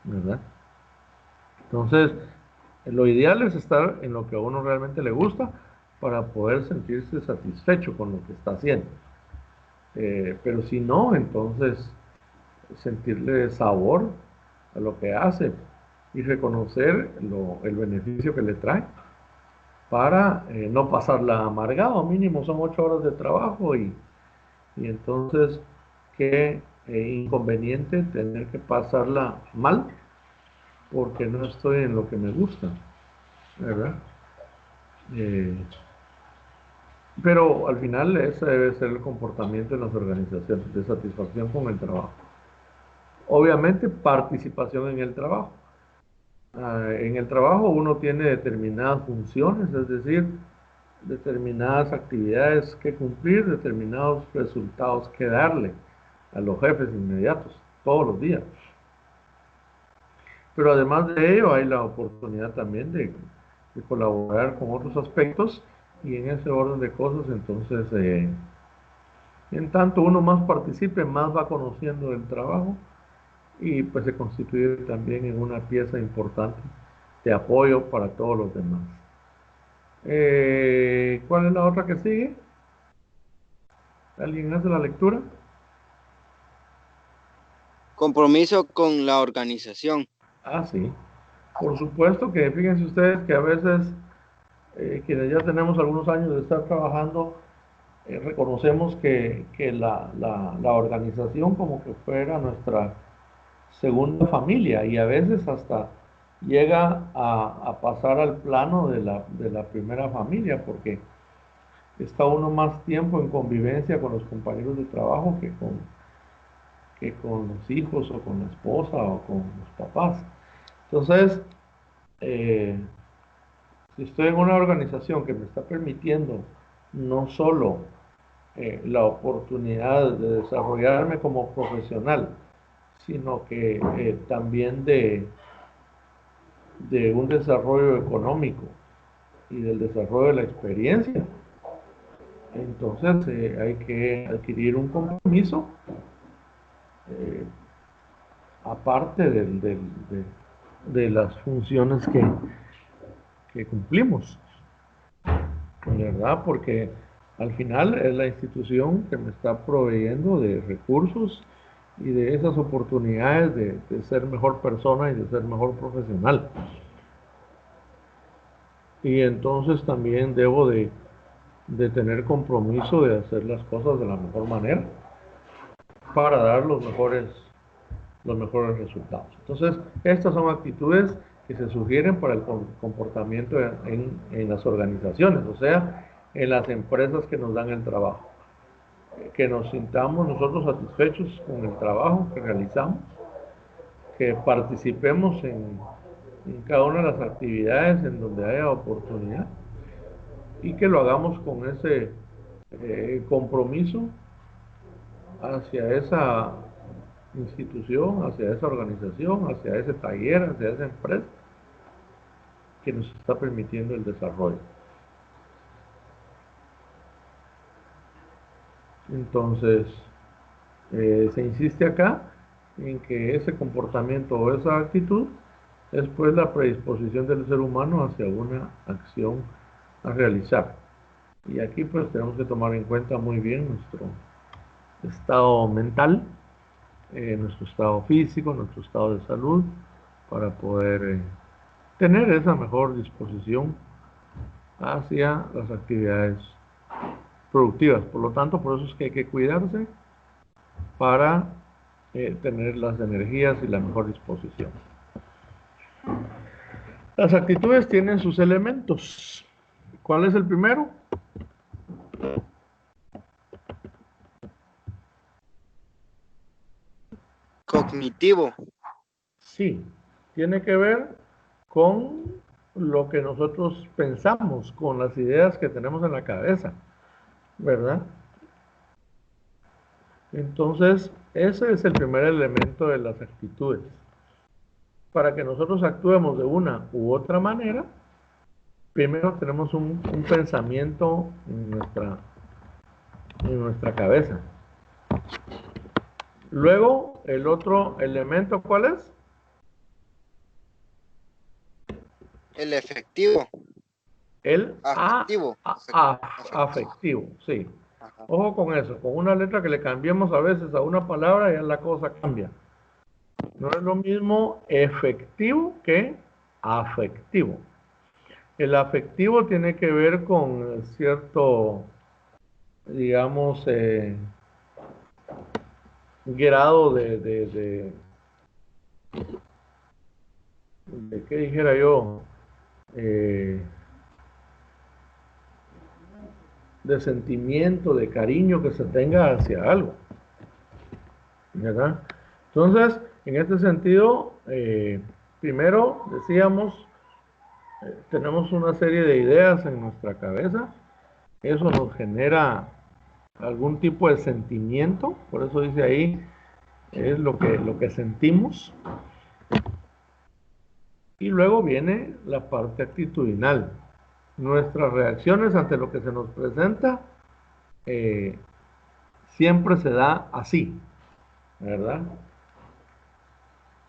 ¿verdad? Entonces, lo ideal es estar en lo que a uno realmente le gusta para poder sentirse satisfecho con lo que está haciendo. Pero si no, entonces sentirle sabor a lo que hace y reconocer el beneficio que le trae para no pasarla amargado. Mínimo son 8 horas de trabajo y entonces qué inconveniente tener que pasarla mal porque no estoy en lo que me gusta, ¿verdad? Pero al final ese debe ser el comportamiento en las organizaciones, de satisfacción con el trabajo. Obviamente participación en el trabajo. En el trabajo uno tiene determinadas funciones, es decir, determinadas actividades que cumplir, determinados resultados que darle a los jefes inmediatos, todos los días. Pero además de ello hay la oportunidad también de colaborar con otros aspectos y en ese orden de cosas entonces en tanto uno más participe, más va conociendo el trabajo y pues se constituye también en una pieza importante de apoyo para todos los demás. ¿Cuál es la otra que sigue? ¿Alguien hace la lectura? Compromiso con la organización. Ah, sí. Por supuesto que fíjense ustedes que a veces quienes ya tenemos algunos años de estar trabajando, reconocemos que la organización como que fuera nuestra segunda familia y a veces hasta llega a pasar al plano de la primera familia porque está uno más tiempo en convivencia con los compañeros de trabajo que con los hijos o con la esposa o con los papás. Entonces, si estoy en una organización que me está permitiendo no solo la oportunidad de desarrollarme como profesional, sino que también de un desarrollo económico y del desarrollo de la experiencia, entonces hay que adquirir un compromiso aparte de las funciones que cumplimos, ¿verdad? Porque al final es la institución que me está proveyendo de recursos y de esas oportunidades de ser mejor persona y de ser mejor profesional. y entonces también debo de tener compromiso de hacer las cosas de la mejor manera para dar los mejores resultados. Entonces, estas son actitudes que se sugieren para el comportamiento en las organizaciones, o sea, en las empresas que nos dan el trabajo. Que nos sintamos nosotros satisfechos con el trabajo que realizamos, que participemos en cada una de las actividades en donde haya oportunidad y que lo hagamos con ese compromiso hacia esa institución, hacia esa organización, hacia ese taller, hacia esa empresa que nos está permitiendo el desarrollo. Entonces, se insiste acá en que ese comportamiento o esa actitud es pues la predisposición del ser humano hacia una acción a realizar. Y aquí pues tenemos que tomar en cuenta muy bien nuestro estado mental, nuestro estado físico, nuestro estado de salud, para poder tener esa mejor disposición hacia las actividades productivas. Por lo tanto, por eso es que hay que cuidarse para tener las energías y la mejor disposición. Las actitudes tienen sus elementos. ¿Cuál es el primero? Cognitivo. Sí, tiene que ver con lo que nosotros pensamos, con las ideas que tenemos en la cabeza, ¿verdad? Entonces, ese es el primer elemento de las actitudes. Para que nosotros actuemos de una u otra manera, primero tenemos un pensamiento en nuestra cabeza. Luego, el otro elemento, ¿cuál es? El efectivo. El Afectivo. afectivo, sí. Ajá. Ojo con eso, con una letra que le cambiemos a veces a una palabra, ya la cosa cambia. No es lo mismo efectivo que afectivo. El afectivo tiene que ver con cierto, digamos, grado de ¿qué dijera yo? De sentimiento, de cariño que se tenga hacia algo, ¿verdad? Entonces, en este sentido, primero decíamos, tenemos una serie de ideas en nuestra cabeza, eso nos genera algún tipo de sentimiento, por eso dice ahí, es lo que sentimos, y luego viene la parte actitudinal, nuestras reacciones ante lo que se nos presenta, siempre se da así, ¿verdad?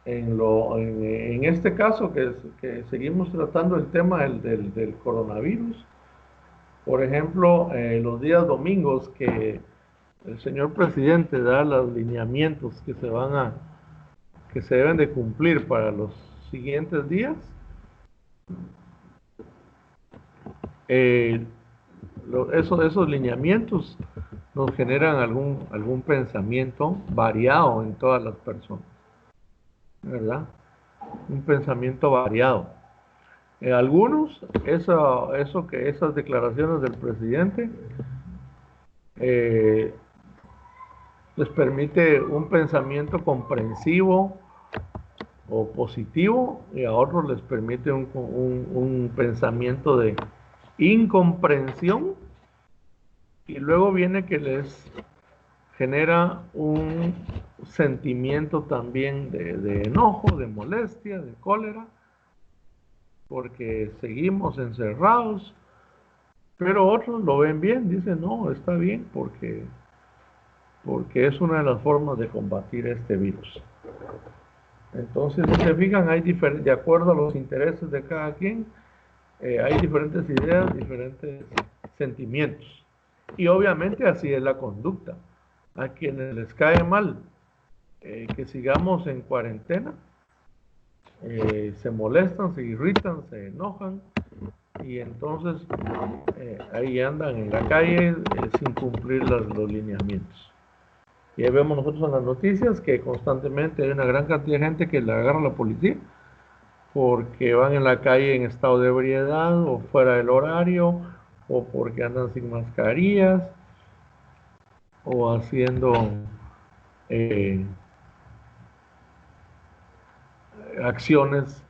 En este caso que seguimos tratando el tema del coronavirus, por ejemplo, los días domingos que el señor presidente da los lineamientos que se deben de cumplir para los siguientes días, esos lineamientos nos generan algún pensamiento variado en todas las personas, ¿verdad? Un pensamiento variado. Algunos, esas declaraciones del presidente les permite un pensamiento comprensivo o positivo, y a otros les permite un pensamiento de incomprensión, y luego viene que les genera un sentimiento también de enojo, de molestia, de cólera, porque seguimos encerrados, pero otros lo ven bien, dicen, no, está bien, porque es una de las formas de combatir este virus. Entonces, si se fijan, de acuerdo a los intereses de cada quien, hay diferentes ideas, diferentes sentimientos. Y obviamente así es la conducta. A quienes les cae mal que sigamos en cuarentena, se molestan, se irritan, se enojan, y entonces ahí andan en la calle sin cumplir los lineamientos. Y ahí vemos nosotros en las noticias que constantemente hay una gran cantidad de gente que le agarra a la policía porque van en la calle en estado de ebriedad o fuera del horario o porque andan sin mascarillas o haciendo acciones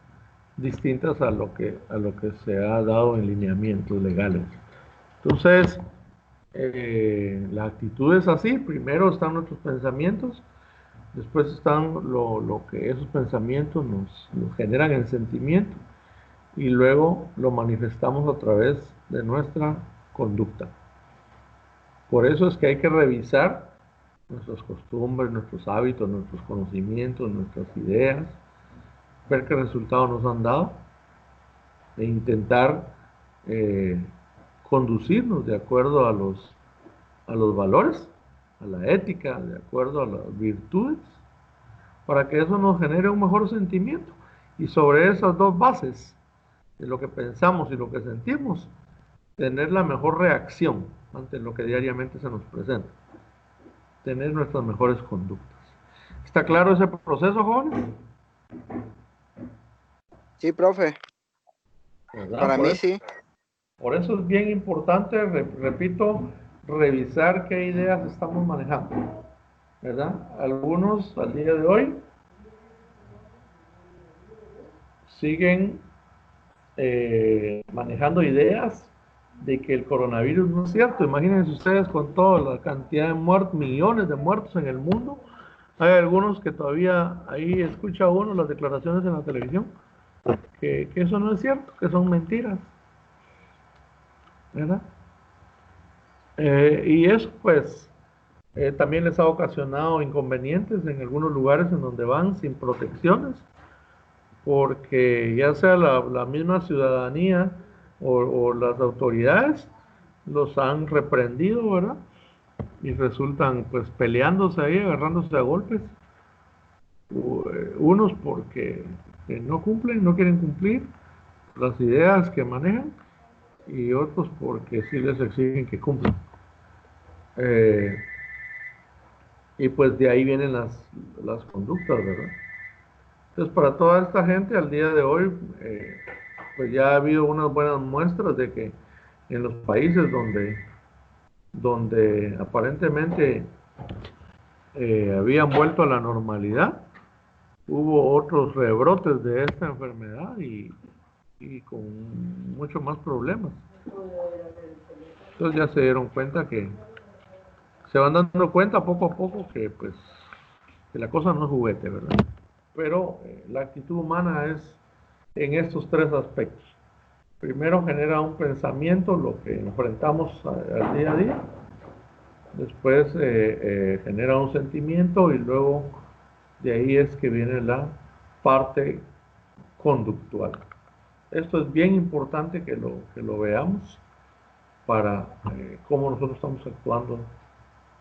distintas a lo que se ha dado en lineamientos legales. Entonces, la actitud es así: primero están nuestros pensamientos, después están lo que esos pensamientos nos generan en sentimiento, y luego lo manifestamos a través de nuestra conducta. Por eso es que hay que revisar nuestras costumbres, nuestros hábitos, nuestros conocimientos, nuestras ideas, ver qué resultados nos han dado e intentar conducirnos de acuerdo a los valores, a la ética, de acuerdo a las virtudes, para que eso nos genere un mejor sentimiento. Y sobre esas dos bases, de lo que pensamos y lo que sentimos, tener la mejor reacción ante lo que diariamente se nos presenta, tener nuestras mejores conductas. ¿Está claro ese proceso, jóvenes? Sí, profe. ¿Verdad? Para mí sí. Por eso es bien importante, repito, revisar qué ideas estamos manejando, ¿verdad? Algunos al día de hoy siguen manejando ideas de que el coronavirus no es cierto. Imagínense ustedes, con toda la cantidad de muertos, millones de muertos en el mundo, hay algunos que todavía ahí escucha uno las declaraciones en la televisión, que eso no es cierto, que son mentiras, ¿verdad? Y eso pues también les ha ocasionado inconvenientes en algunos lugares en donde van sin protecciones, porque ya sea la misma ciudadanía o las autoridades los han reprendido, ¿verdad? Y resultan pues peleándose ahí, agarrándose a golpes. Unos porque no cumplen, no quieren cumplir las ideas que manejan, y otros porque sí les exigen que cumplan. Y pues de ahí vienen las conductas, ¿verdad? Entonces, para toda esta gente al día de hoy, pues ya ha habido unas buenas muestras de que en los países donde aparentemente habían vuelto a la normalidad, hubo otros rebrotes de esta enfermedad y con mucho más problemas. Entonces ya se dieron cuenta se van dando cuenta poco a poco que pues que la cosa no es juguete, ¿verdad? Pero la actitud humana es en estos tres aspectos. Primero genera un pensamiento, lo que enfrentamos al día a día. Después genera un sentimiento, y luego de ahí es que viene la parte conductual. Esto es bien importante que lo veamos para cómo nosotros estamos actuando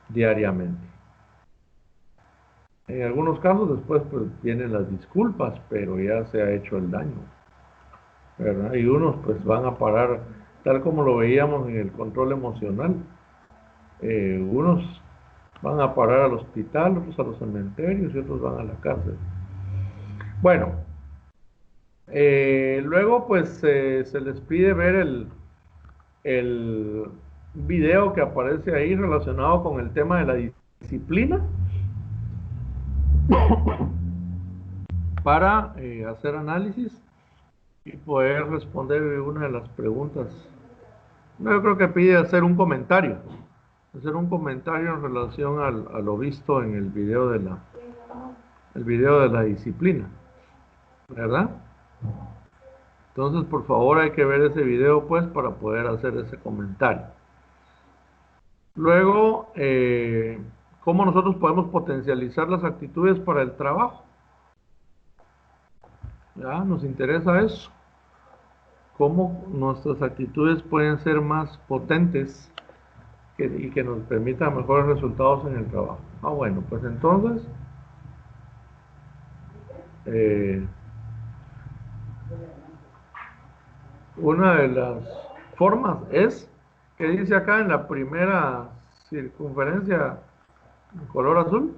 diariamente. En algunos casos después pues vienen las disculpas, pero ya se ha hecho el daño, ¿verdad? Y unos pues van a parar, tal como lo veíamos en el control emocional. Unos van a parar al hospital, otros a los cementerios y otros van a la cárcel. Bueno, luego pues se les pide ver el video que aparece ahí relacionado con el tema de la disciplina para hacer análisis y poder responder una de las preguntas. Yo creo que pide hacer un comentario en relación a lo visto en el video de la disciplina, ¿verdad? Entonces, por favor, hay que ver ese video pues para poder hacer ese comentario. Luego, ¿cómo nosotros podemos potencializar las actitudes para el trabajo? ¿Ya? Nos interesa eso. ¿Cómo nuestras actitudes pueden ser más potentes y que nos permitan mejores resultados en el trabajo? Bueno, pues entonces, Una de las formas es, que dice acá en la primera circunferencia en color azul,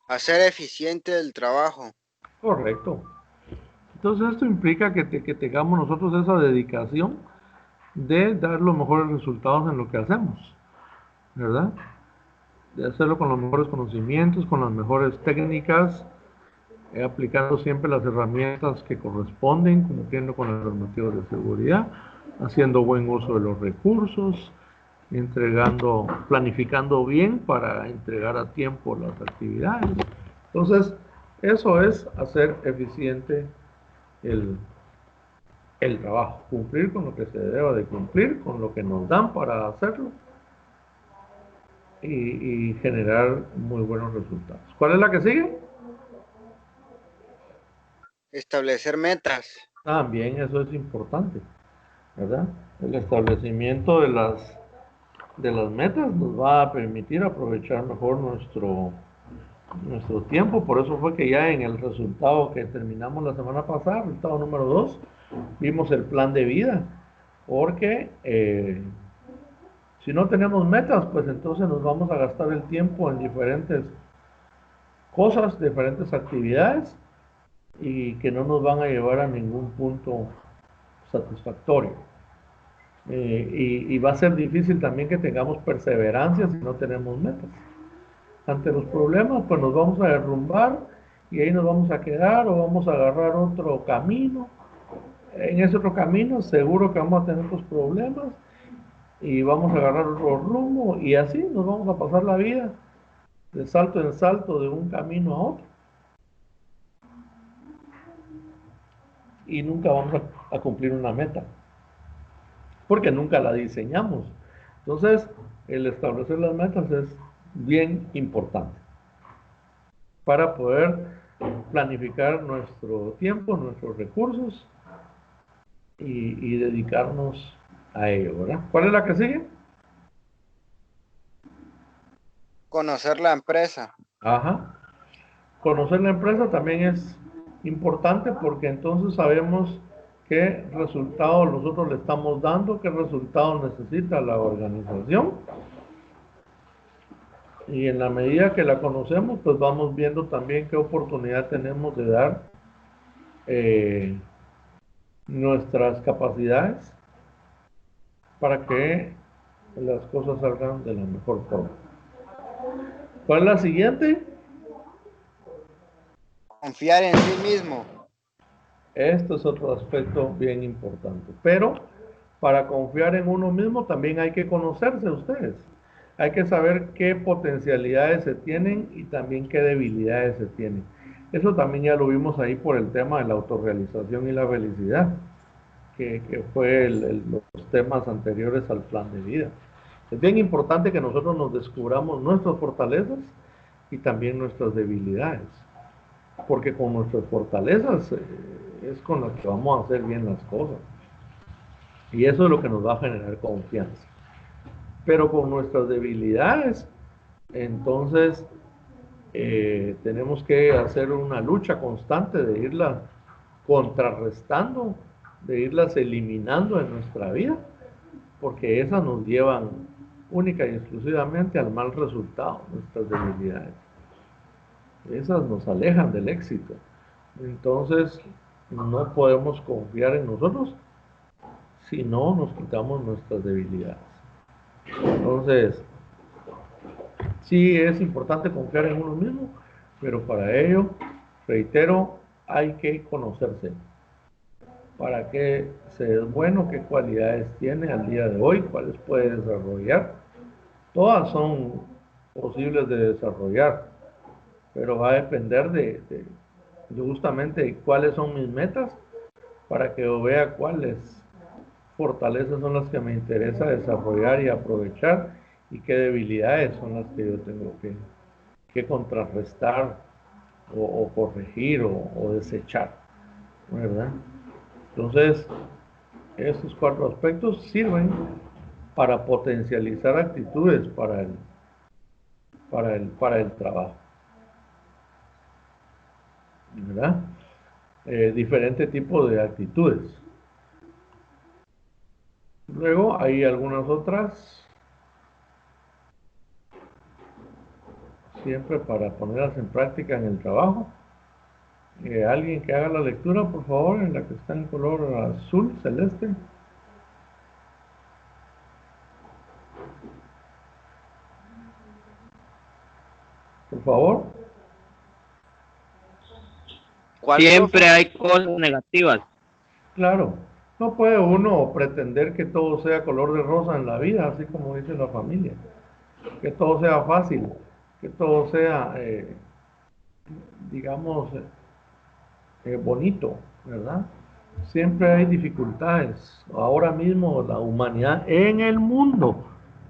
Hacer eficiente el trabajo. correcto. Entonces esto implica que tengamos nosotros esa dedicación de dar los mejores resultados en lo que hacemos, ¿verdad? De hacerlo con los mejores conocimientos, con las mejores técnicas, aplicando siempre las herramientas que corresponden, cumpliendo con las normativas de seguridad, haciendo buen uso de los recursos, entregando, planificando bien para entregar a tiempo las actividades. Entonces, eso es hacer eficiente el, el trabajo, cumplir con lo que se deba de cumplir, con lo que nos dan para hacerlo y generar muy buenos resultados. ¿Cuál es la que sigue? Establecer metas. También eso es importante, ¿verdad? El establecimiento de las metas nos va a permitir aprovechar mejor nuestro tiempo. Por eso fue que ya en el resultado que terminamos la semana pasada, resultado número 2, vimos el plan de vida. Porque si no tenemos metas, pues entonces nos vamos a gastar el tiempo en diferentes cosas, diferentes actividades y que no nos van a llevar a ningún punto satisfactorio. Y va a ser difícil también que tengamos perseverancia si no tenemos metas. Ante los problemas, pues nos vamos a derrumbar y ahí nos vamos a quedar o vamos a agarrar otro camino. En ese otro camino seguro que vamos a tener otros problemas y vamos a agarrar otro rumbo y así nos vamos a pasar la vida de salto en salto de un camino a otro y nunca vamos a cumplir una meta porque nunca la diseñamos. Entonces, el establecer las metas es bien importante para poder planificar nuestro tiempo, nuestros recursos y dedicarnos a ello, ¿verdad? ¿Cuál es la que sigue? Conocer la empresa. Ajá. Conocer la empresa también es importante porque entonces sabemos qué resultados nosotros le estamos dando, qué resultados necesita la organización. Y en la medida que la conocemos, pues vamos viendo también qué oportunidad tenemos de dar eh, nuestras capacidades para que las cosas salgan de la mejor forma. ¿Cuál es la siguiente? Confiar en sí mismo. Esto es otro aspecto bien importante. Pero para confiar en uno mismo también hay que conocerse ustedes. Hay que saber qué potencialidades se tienen y también qué debilidades se tienen. Eso también ya lo vimos ahí por el tema de la autorrealización y la felicidad, que fue los temas anteriores al plan de vida. Es bien importante que nosotros nos descubramos nuestras fortalezas y también nuestras debilidades, porque con nuestras fortalezas es con las que vamos a hacer bien las cosas. Y eso es lo que nos va a generar confianza. Pero con nuestras debilidades, entonces tenemos que hacer una lucha constante de irlas contrarrestando, de irlas eliminando en nuestra vida, porque esas nos llevan única y exclusivamente al mal resultado, nuestras debilidades. Esas nos alejan del éxito. Entonces, no podemos confiar en nosotros si no nos quitamos nuestras debilidades. Entonces, sí es importante confiar en uno mismo, pero para ello, reitero, hay que conocerse. Para qué se es bueno, qué cualidades tiene al día de hoy, cuáles puede desarrollar. Todas son posibles de desarrollar, pero va a depender de justamente cuáles son mis metas para que yo vea cuáles fortalezas son las que me interesa desarrollar y aprovechar y qué debilidades son las que yo tengo que contrarrestar o corregir o desechar, ¿verdad? Entonces, estos 4 aspectos sirven para potencializar actitudes para el trabajo, ¿verdad? diferente tipo de actitudes. Luego hay algunas otras, siempre para ponerlas en práctica en el trabajo. Alguien que haga la lectura, por favor, en la que está en color azul, celeste. Por favor. ¿Cuál, Siempre profe? hay cosas negativas. Claro, no puede uno pretender que todo sea color de rosa en la vida, así como dice la familia. Que todo sea fácil, que todo sea, digamos, bonito, ¿verdad? Siempre hay dificultades. Ahora mismo la humanidad en el mundo,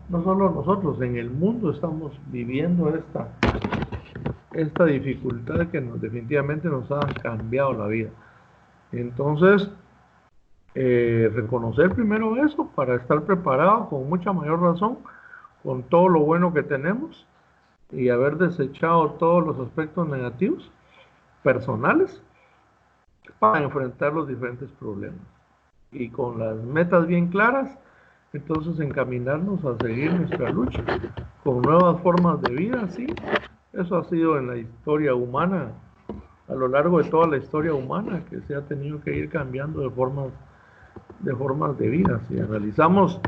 no solo nosotros, en el mundo estamos viviendo esta dificultad que definitivamente nos ha cambiado la vida. Entonces, reconocer primero eso para estar preparado con mucha mayor razón con todo lo bueno que tenemos y haber desechado todos los aspectos negativos personales para enfrentar los diferentes problemas. Y con las metas bien claras, entonces encaminarnos a seguir nuestra lucha con nuevas formas de vida, sí. Eso ha sido en la historia humana, a lo largo de toda la historia humana, que se ha tenido que ir cambiando de formas de vida. Si analizamos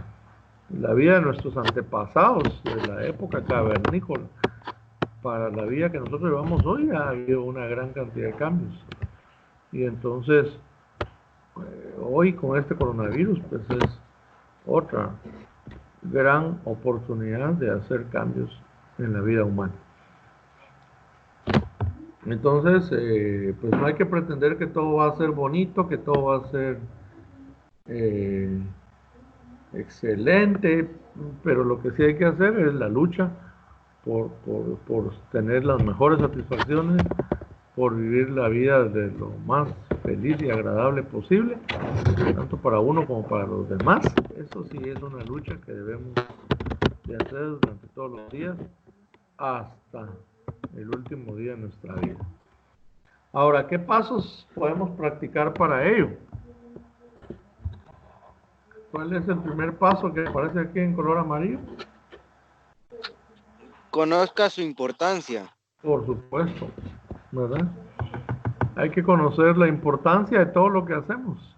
la vida de nuestros antepasados, de la época cavernícola, para la vida que nosotros llevamos hoy, ha habido una gran cantidad de cambios. Y entonces, hoy con este coronavirus, pues es otra gran oportunidad de hacer cambios en la vida humana. Entonces, pues no hay que pretender que todo va a ser bonito, que todo va a ser excelente, pero lo que sí hay que hacer es la lucha por tener las mejores satisfacciones, por vivir la vida de lo más feliz y agradable posible, tanto para uno como para los demás. Eso sí es una lucha que debemos de hacer durante todos los días hasta el último día de nuestra vida. Ahora, ¿qué pasos podemos practicar para ello? ¿Cuál es el primer paso que aparece aquí en color amarillo? Conozca su importancia. Por supuesto, ¿verdad? Hay que conocer la importancia de todo lo que hacemos.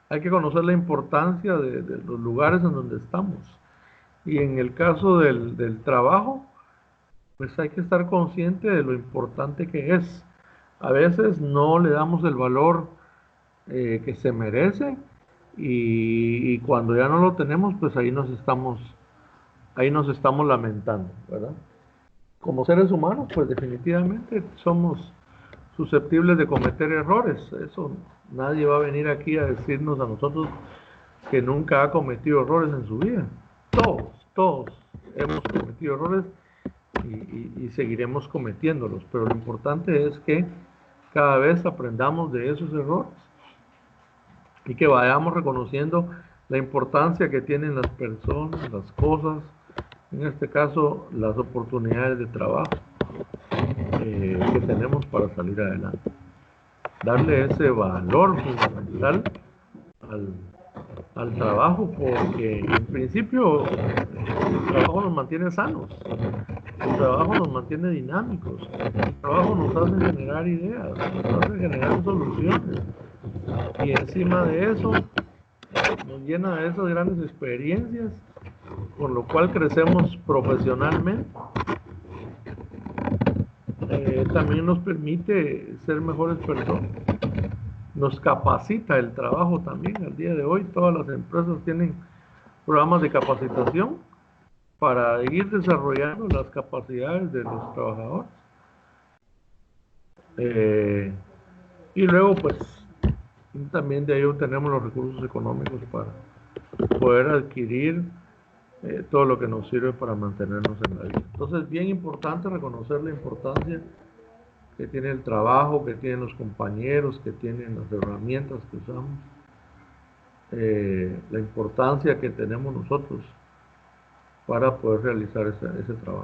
Hay que conocer la importancia de los lugares en donde estamos. Y en el caso del trabajo, pues hay que estar consciente de lo importante que es. A veces no le damos el valor que se merece y cuando ya no lo tenemos, pues ahí nos estamos lamentando, ¿verdad? Como seres humanos, pues definitivamente somos susceptibles de cometer errores. Eso nadie va a venir aquí a decirnos a nosotros que nunca ha cometido errores en su vida. Todos hemos cometido errores y seguiremos cometiéndolos, pero lo importante es que cada vez aprendamos de esos errores y que vayamos reconociendo la importancia que tienen las personas, las cosas, en este caso las oportunidades de trabajo que tenemos para salir adelante. Darle ese valor fundamental al trabajo, porque en principio el trabajo nos mantiene sanos, el trabajo nos mantiene dinámicos, el trabajo nos hace generar ideas, nos hace generar soluciones y encima de eso nos llena de esas grandes experiencias, con lo cual crecemos profesionalmente. También nos permite ser mejores personas. Nos capacita el trabajo también. Al día de hoy todas las empresas tienen programas de capacitación para ir desarrollando las capacidades de los trabajadores. Y luego pues también de ello tenemos los recursos económicos para poder adquirir todo lo que nos sirve para mantenernos en la vida. Entonces, bien importante reconocer la importancia que tiene el trabajo, que tienen los compañeros, que tienen las herramientas que usamos, la importancia que tenemos nosotros para poder realizar ese trabajo.